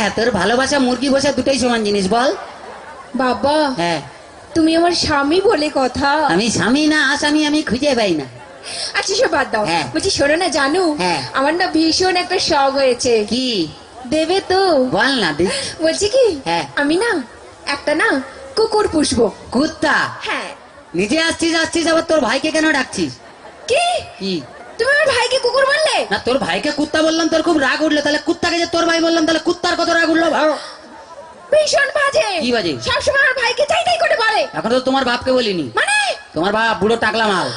হ্যাঁ, তোর ভালোবাসা মুরগি বসা দুটোই সমান জিনিস, বল। বাবা হ্যাঁ, তুমি আমার স্বামী বলে কথা। আমি স্বামী না আসামি আমি খুঁজে পাই না। আচ্ছা সব বাদ দাও, হ্যাঁ। বলছি শোনো না জানু, হ্যাঁ। আমার না ভীষণ একটা শখ হয়েছে। কি? দেবে তো? বল না দি। বলছি কি, হ্যাঁ। আমি না একটা না কুকুর পুষবো। কুত্তা? হ্যাঁ। নিজে আসছিস আসছিস আবার তোর ভাইকে কেন ডাকছিস? কি কি? তুমি আমার ভাইকে কুকুর বললে? না, তোর ভাইকে কুত্তা বললাম তোর খুব রাগ উঠলো, তাহলে কুত্তাকে যে তোর ভাই বললাম তাহলে কুত্তার কত রাগ উঠলো ভালো। ভীষণ বাজে। কি বাজে? সবসময় আমার ভাইকে চাই তাই করে বলে। এখন তো তোমার বাপকে বলিনি। মানে তোমার বাপ বুড়ো টাকলা মাল।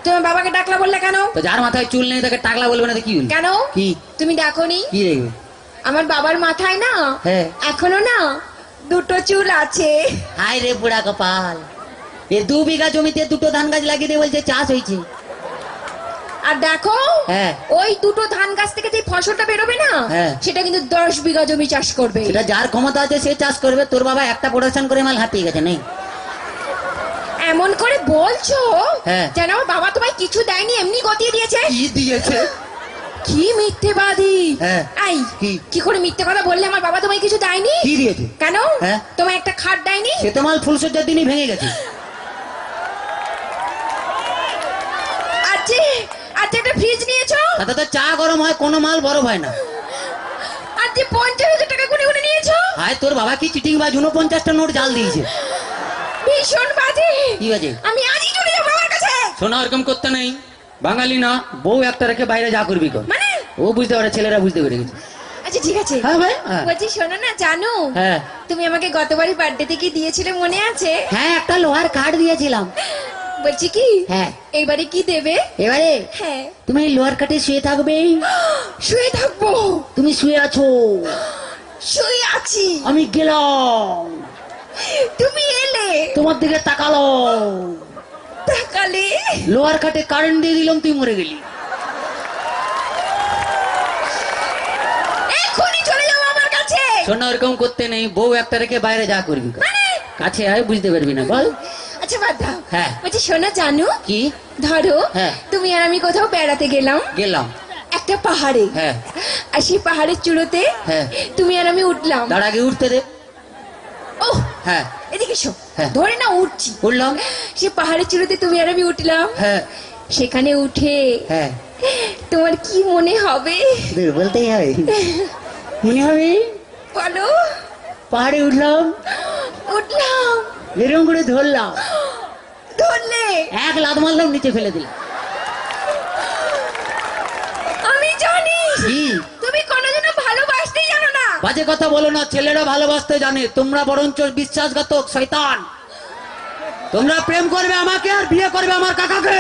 তোমার বাবাকে ডাকলা বললে কেন? তো যার মাথায় চুল নেই তাকে টাকলা বলবে না তো কি হলো? কেন? কি? তুমি ডাকোনি? কি রেখে? আমার বাবার মাথায় না হ্যাঁ। এখনো না দুটো চুল আছে। হায় রে বুড়া কপাল, এ 2 বিঘা জমিতে দুটো ধান গাছ লাগিয়ে দিয়ে বলছে চাষ হয়েছে। আর দেখো, হ্যাঁ। ওই দুটো ধান গাছ থেকে যে ফসলটা বেরোবে না, হ্যাঁ। সেটা কিন্তু 10 বিঘা জমি চাষ করবে। সেটা যার ক্ষমতা আছে সে চাষ করবে। তোর বাবা একটা প্রোডাকশন করে মাল হাতিয়ে গেছে নেই। এমন করে বলছো হ্যাঁ। যেন আমার বাবা তোমায় কিছু দেয়নি, এমনি গতিয়ে দিয়েছে। কি দিয়েছে? কি মিথ্যেবাদী! হ্যাঁ। এই কি? কি করে মিথ্যে কথা বললে? আমার বাবা তোমায় কিছু দেয়নি। কি দিয়েছে? কেন? হ্যাঁ। তোমায় একটা খাট দেয়নি? সে তো মাল ফুলসজ্জার দিনই ভেঙে গেছে। আজ একটা ফ্রিজ নিয়েছো? তাতে তো চা গরম হয়, কোনো মাল বরফ হয় না। আজ 50,000 টাকা গুনে গুনে নিয়েছো? হায় তোর বাবা কি চিটিং বাজ, 49টা নোট জাল দিয়েছে। ভীষণ বাজে। কি বাজে? আমি আজই চলে যাবো বাবার কাছে। শোনা, ওরকম করতে নেই। বাঙালি না, বউ একটা রেখে বাইরে যা করবি কর। মানে ও বুঝতে পারে, ছেলেরা বুঝতে পেরে গেছে। আচ্ছা ঠিক আছে। হ্যাঁ ভাই, হ্যাঁ। বলছি শোনো না জানো, হ্যাঁ। তুমি আমাকে গতবারই বার্থডেতে কি দিয়েছিলে মনে আছে? হ্যাঁ, একটা লোহার কাঠ দিয়েছিলাম। বলছি কি, হ্যাঁ। এইবারে কি দেবে? এবারে হ্যাঁ। তুমি এই লোহার কাঠে শুয়ে থাকবে। শুয়ে থাকবো? তুমি শুয়ে আছো, শুয়ে আছি। আমি গেলাম, তুমি এলে, তোমার দিকে তাকালো, তাকালে, লোহার কাঠে কারেন্ট দিয়ে দিলাম, তুই মরে গেলি। এক্ষুনি চলে যাবো আমার কাছে। শোনা, ওরকম করতে নেই। বউ একটা রেখে বাইরে যা করবি কর। মানে কাছে আয়, বুঝতে পারবি না, বল। আচ্ছা বাদ দাও। হ্যাঁ। বলছি শোনো জানো, কি? ধরো হ্যাঁ। তুমি আর আমি কোথাও বেড়াতে গেলাম গেলাম। একটা পাহাড়ে। হ্যাঁ। আর সেই পাহাড়ের চূড়োতে হ্যাঁ। তুমি আর আমি উঠলাম। তার আগে উঠতে দে। ও হ্যাঁ। এদিকে এসো। হ্যাঁ। ধরে না উঠছি। উঠলাম। সে পাহাড়ের চূড়োতে তুমি আর আমি উঠলাম। হ্যাঁ। সেখানে উঠে হ্যাঁ। তোমার কি মনে হবে? বলতেই হয়, মনে হবে। বলো। পাহাড়ে উঠলাম, উঠলাম, এরকম করে ধরলাম, ধরলে, এক লাত মারলাম, নিচে ফেলে দিলাম। আমি জানি কি? তুমি কোনোদিনও ভালোবাসতেই জানো না। বাজে কথা বলো না, ছেলেরা ভালোবাসতে জানে, তোমরা বরঞ্চ বিশ্বাসঘাতক শয়তান। তোমরা প্রেম করবে আমাকে আর বিয়ে করবে আমার কাকাকে।